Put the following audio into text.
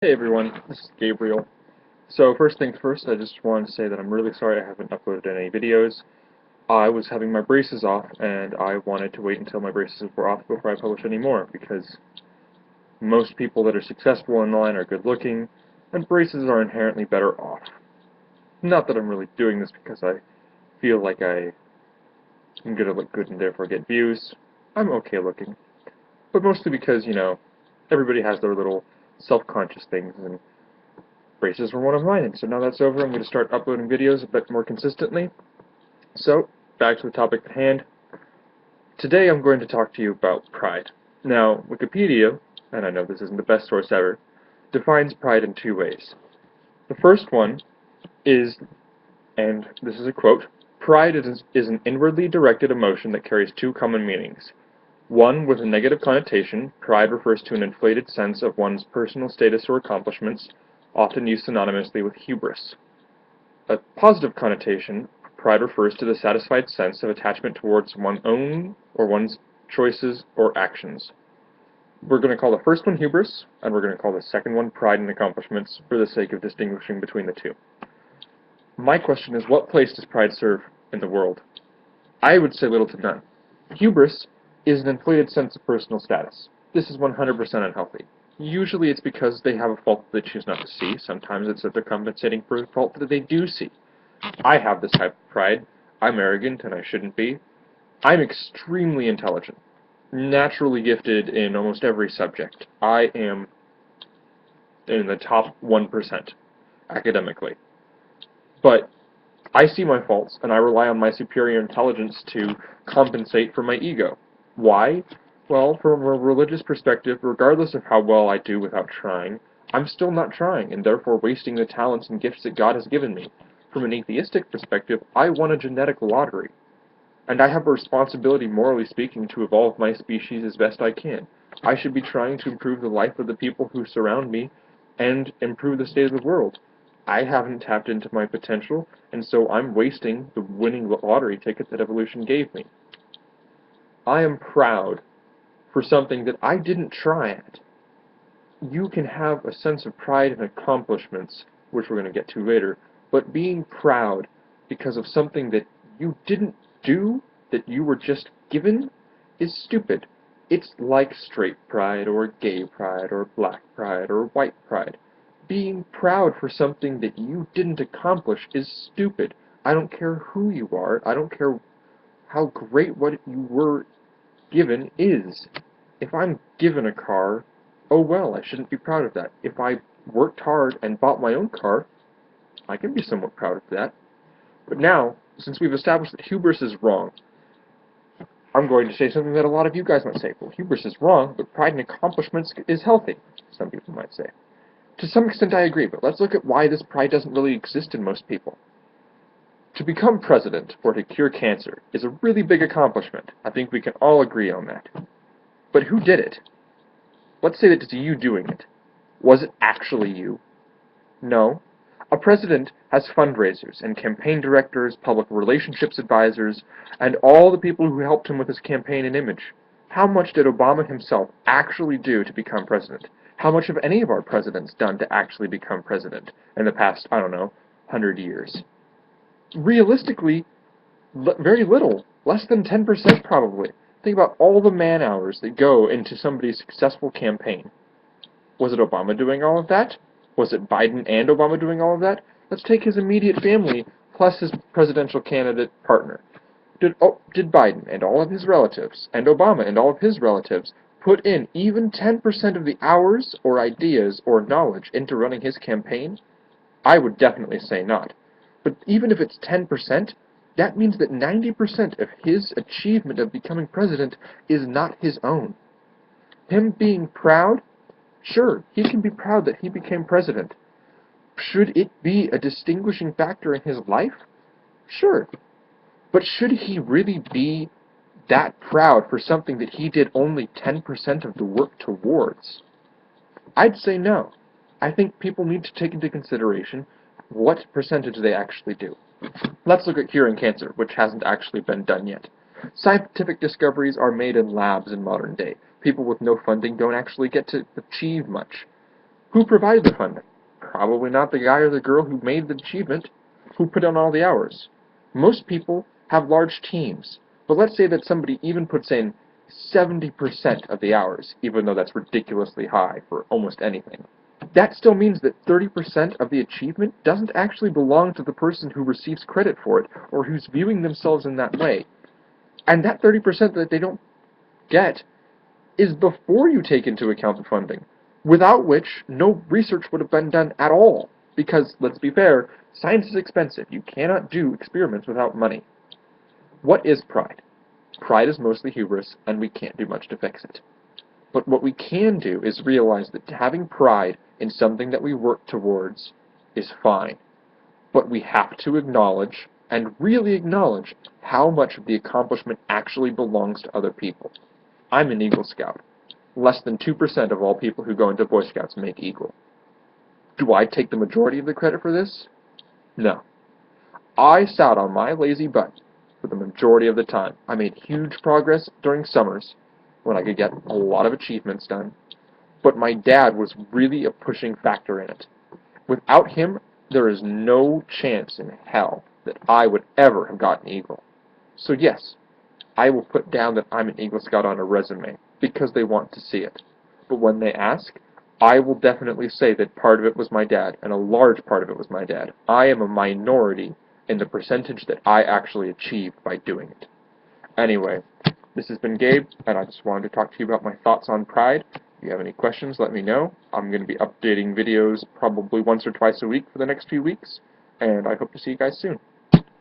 Hey everyone, this is Gabriel. So first things first, I just wanted to say that I'm really sorry I haven't uploaded any videos. I was having my braces off, and I wanted to wait until my braces were off before I publish any more, because most people that are successful online are good looking, and braces are inherently better off. Not that I'm really doing this because I feel like I am going to look good and therefore get views. I'm okay looking. But mostly because, everybody has their little self-conscious things, and braces were one of mine, and so now that's over, I'm going to start uploading videos a bit more consistently. So, back to the topic at hand. Today I'm going to talk to you about pride. Now, Wikipedia, and I know this isn't the best source ever, defines pride in two ways. The first one is, and this is a quote, "Pride is an inwardly directed emotion that carries two common meanings. One with a negative connotation, pride refers to an inflated sense of one's personal status or accomplishments, often used synonymously with hubris. A positive connotation, pride refers to the satisfied sense of attachment towards one's own or one's choices or actions. We're going to call the first one hubris, and we're going to call the second one pride and accomplishments for the sake of distinguishing between the two. My question is, what place does pride serve in the world? I would say little to none. Hubris is an inflated sense of personal status. This is 100% unhealthy. Usually it's because they have a fault that they choose not to see. Sometimes it's that they're compensating for a fault that they do see. I have this type of pride. I'm arrogant, and I shouldn't be. I'm extremely intelligent, naturally gifted in almost every subject. I am in the top 1% academically. But I see my faults, and I rely on my superior intelligence to compensate for my ego. Why? Well, from a religious perspective, regardless of how well I do without trying, I'm still not trying, and therefore wasting the talents and gifts that God has given me. From an atheistic perspective, I won a genetic lottery, and I have a responsibility, morally speaking, to evolve my species as best I can. I should be trying to improve the life of the people who surround me and improve the state of the world. I haven't tapped into my potential, and so I'm wasting the winning lottery ticket that evolution gave me. I am proud for something that I didn't try at. You can have a sense of pride and accomplishments, which we're going to get to later, but being proud because of something that you didn't do, that you were just given, is stupid. It's like straight pride, or gay pride, or black pride, or white pride. Being proud for something that you didn't accomplish is stupid. I don't care who you are. I don't care how great what you were given is. If I'm given a car, oh well, I shouldn't be proud of that. If I worked hard and bought my own car, I can be somewhat proud of that. But now, since we've established that hubris is wrong, I'm going to say something that a lot of you guys might say. Well, hubris is wrong, but pride and accomplishments is healthy, some people might say. To some extent I agree, but let's look at why this pride doesn't really exist in most people. To become president or to cure cancer is a really big accomplishment. I think we can all agree on that. But who did it? Let's say that it's you doing it. Was it actually you? No. A president has fundraisers and campaign directors, public relationships advisors, and all the people who helped him with his campaign and image. How much did Obama himself actually do to become president? How much have any of our presidents done to actually become president in the past, I don't know, 100 years? Realistically, very little. Less than 10% probably. Think about all the man-hours that go into somebody's successful campaign. Was it Obama doing all of that? Was it Biden and Obama doing all of that? Let's take his immediate family plus his presidential candidate partner. Did Biden and all of his relatives, and Obama and all of his relatives, put in even 10% of the hours or ideas or knowledge into running his campaign? I would definitely say not. But even if it's 10%, that means that 90% of his achievement of becoming president is not his own. Him being proud? Sure, he can be proud that he became president. Should it be a distinguishing factor in his life? Sure. But should he really be that proud for something that he did only 10% of the work towards? I'd say no. I think people need to take into consideration what percentage they actually do. Let's look at curing cancer, which hasn't actually been done yet. Scientific discoveries are made in labs in modern day. People with no funding don't actually get to achieve much. Who provided the funding? Probably not the guy or the girl who made the achievement, who put in all the hours. Most people have large teams, but let's say that somebody even puts in 70% of the hours, even though that's ridiculously high for almost anything. That still means that 30% of the achievement doesn't actually belong to the person who receives credit for it, or who's viewing themselves in that way. And that 30% that they don't get is before you take into account the funding, without which no research would have been done at all. Because, let's be fair, science is expensive. You cannot do experiments without money. What is pride? Pride is mostly hubris, and we can't do much to fix it. But what we can do is realize that having pride in something that we work towards is fine. But we have to acknowledge, and really acknowledge, how much of the accomplishment actually belongs to other people. I'm an Eagle Scout. Less than 2% of all people who go into Boy Scouts make Eagle. Do I take the majority of the credit for this? No. I sat on my lazy butt for the majority of the time. I made huge progress during summers, when I could get a lot of achievements done, but my dad was really a pushing factor in it. Without him, there is no chance in hell that I would ever have gotten Eagle. So yes, I will put down that I'm an Eagle Scout on a resume, because they want to see it. But when they ask, I will definitely say that part of it was my dad, and a large part of it was my dad. I am a minority in the percentage that I actually achieved by doing it. Anyway, this has been Gabe, and I just wanted to talk to you about my thoughts on pride. If you have any questions, let me know. I'm going to be updating videos probably once or twice a week for the next few weeks, and I hope to see you guys soon.